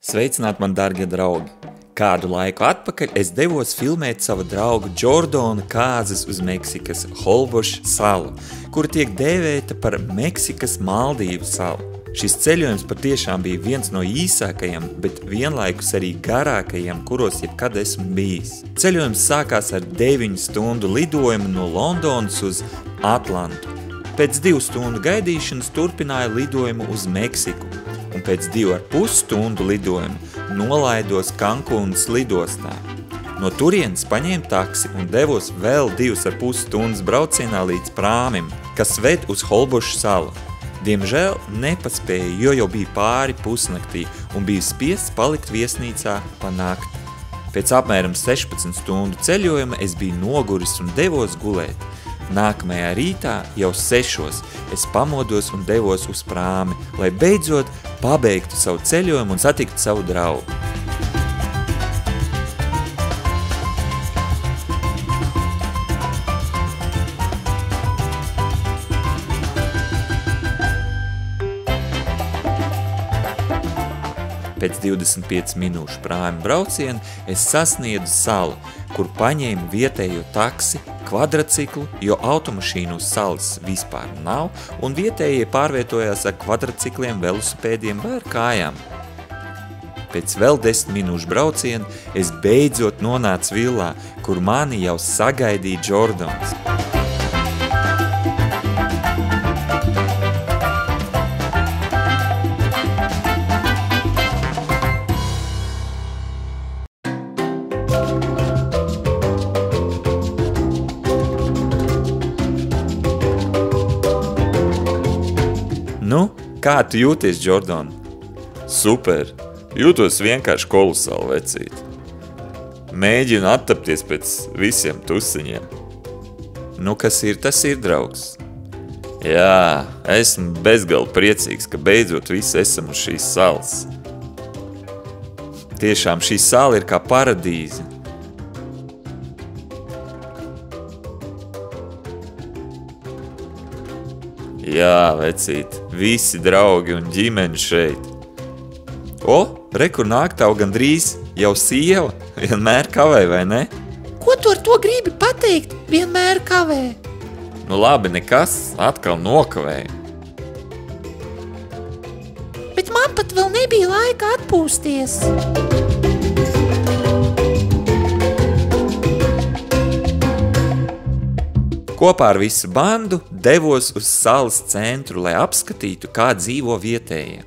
Sveicināti, man dārgie draugi! Kādu laiku atpakaļ es devos filmēt sava drauga Jordona kāzas uz Meksikas Holboša salu, kura tiek dēvēta par Meksikas Maldīvu salu. Šis ceļojums patiešām bija viens no īsākajiem, bet vienlaikus arī garākajiem, kuros jebkad esmu bijis. Ceļojums sākās ar 9 stundu lidojumu no Londonas uz Atlantu. Pēc 2 stundu gaidīšanas turpināja lidojumu uz Meksiku, un pēc 2,5 stundu lidojumu nolaidos Kankūnas lidostā. No turienes paņēmu taksi un devos vēl 2,5 stundas braucienā līdz prāmim, kas ved uz Holboša salu. Diemžēl nepaspēju, jo jau bija pāri pusnaktī un biju spiests palikt viesnīcā pa nakti. Pēc apmēram 16 stundu ceļojuma es biju noguris un devos gulēt. Nākamajā rītā jau 6 es pamodos un devos uz prāmi, lai beidzot pabeigtu savu ceļojumu un satiktu savu draugu. Pēc 25 minūšu prāmi braucienu es sasniedzu salu, kur paņēmu vietējo taksi, kvadraciklu, jo automašīnu uz salas vispār nav, un vietējie pārvietojās ar kvadracikliem, velosipēdiem vai ar kājām. Pēc vēl 10 minūšu braucienu es beidzot nonācu villā, kur mani jau sagaidīja Jordons. Nu, kā tu jūties, Jordan? Super! Jūtos vienkārši kolosāli, vecīt. Mēģinu attapties pēc visiem tusiņiem. Nu, kas ir, tas ir, draugs. Jā, esmu bezgalīgi priecīgs, ka beidzot visi esam uz šīs salas. Tiešām šī sala ir kā paradīze. Jā, vecīt, visi draugi un ģimeni šeit. O, re, kur nāk tavu gandrīz jau sieva, vienmēr kavē, vai ne? Ko tu ar to gribi pateikt? Vienmēr kavē. Nu labi, nekas, atkal nokavēju. Bet man pat vēl nebija laika atpūsties. Kopā ar visu bandu devos uz salas centru, lai apskatītu, kā dzīvo vietējie.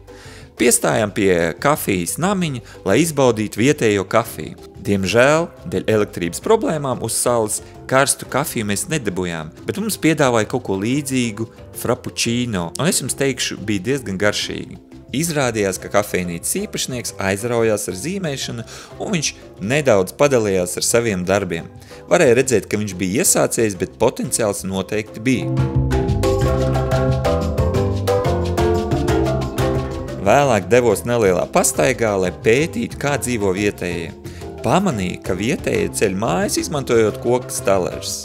Piestājām pie kafijas namiņa, lai izbaudītu vietējo kafiju. Diemžēl, dēļ elektrības problēmām uz salas karstu kafiju mēs nedabujām, bet mums piedāvāja kaut ko līdzīgu frappuccino, un es jums teikšu, bija diezgan garšīgi. Izrādījās, ka kafejnīcas īpašnieks aizraujās ar zīmēšanu, un viņš nedaudz padalījās ar saviem darbiem. Varēja redzēt, ka viņš bija iesācies, bet potenciāls noteikti bija. Vēlāk devos nelielā pastaigā, lai pētītu, kā dzīvo vietējie. Pamanīju, ka vietējie ceļ mājas, izmantojot koku stalerus.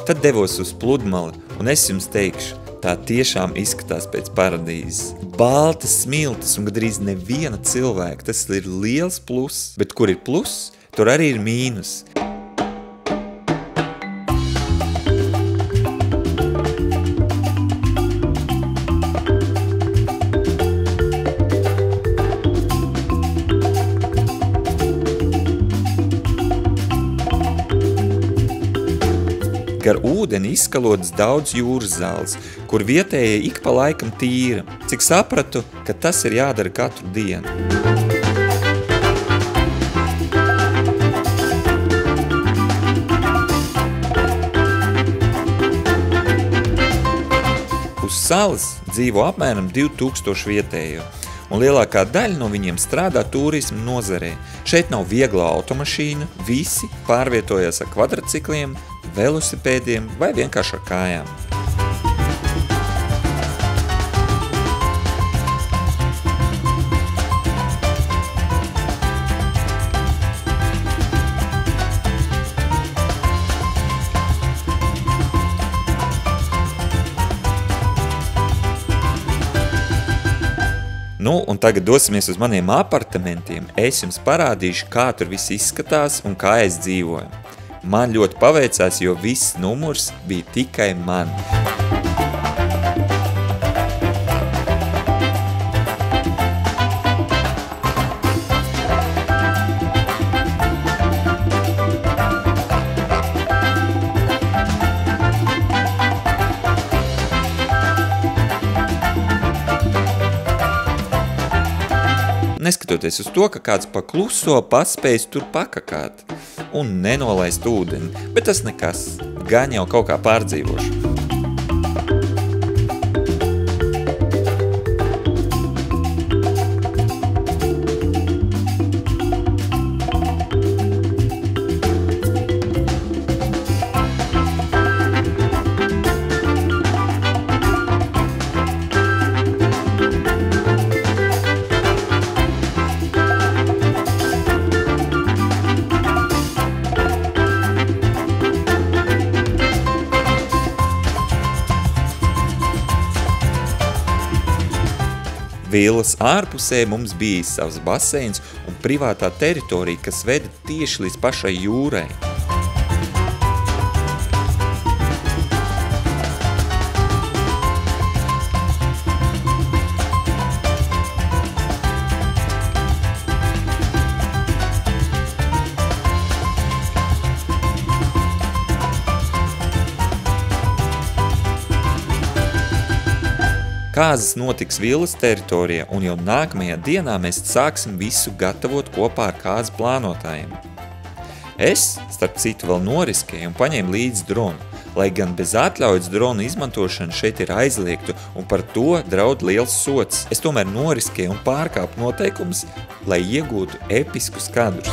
Tad devos uz pludmali, un es jums teikšu, tā tiešām izskatās pēc paradīzes. Baltas smiltis un gandrīz neviena cilvēka, tas ir liels pluss, bet kur ir pluss, tur arī ir mīnus. Gar ūdeni izskalotas daudz jūras zāles, kur vietējie ik pa laikam tīra. Cik sapratu, ka tas ir jādara katru dienu. Uz salas dzīvo apmēram 2000 vietējo, un lielākā daļa no viņiem strādā turismu nozarē. Šeit nav viegla automašīna, visi pārvietojas ar kvadracikliem, velosipēdiem vai vienkārši ar kājām. Nu, Nu, un tagad dosimies uz maniem apartamentiem. Es jums parādīšu, kā tur viss izskatās un kā es dzīvoju. Man ļoti paveicās, jo viss numurs bija tikai man. Neskatoties uz to, ka kāds pa kluso paspējis tur pakakāt un nenolaist ūdeni, bet tas nekas, gan jau kaut kā pārdzīvošu. Vilas ārpusē mums bija savs baseins un privātā teritorija, kas veda tieši līdz pašai jūrai. Kāzas notiks vilas teritorijā, un jau nākamajā dienā mēs sāksim visu gatavot kopā ar kāzu plānotājiem. Es, starp citu, vēl noriskēju un paņēmu līdzi dronu, lai gan bez atļaujas dronu izmantošana šeit ir aizliegta un par to draud liels sots. Es tomēr noriskēju un pārkāpu noteikumus, lai iegūtu episkus kadrus.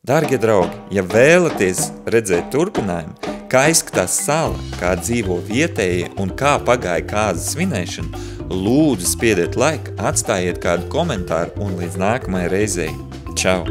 Dargie draugi, ja vēlaties redzēt turpinājumu, kā izskatās sala, kā dzīvo vietējie un kā pagāja kāzas svinēšana, lūdzu spiediet laiku, atstājiet kādu komentāru un līdz nākamajai reizei. Čau!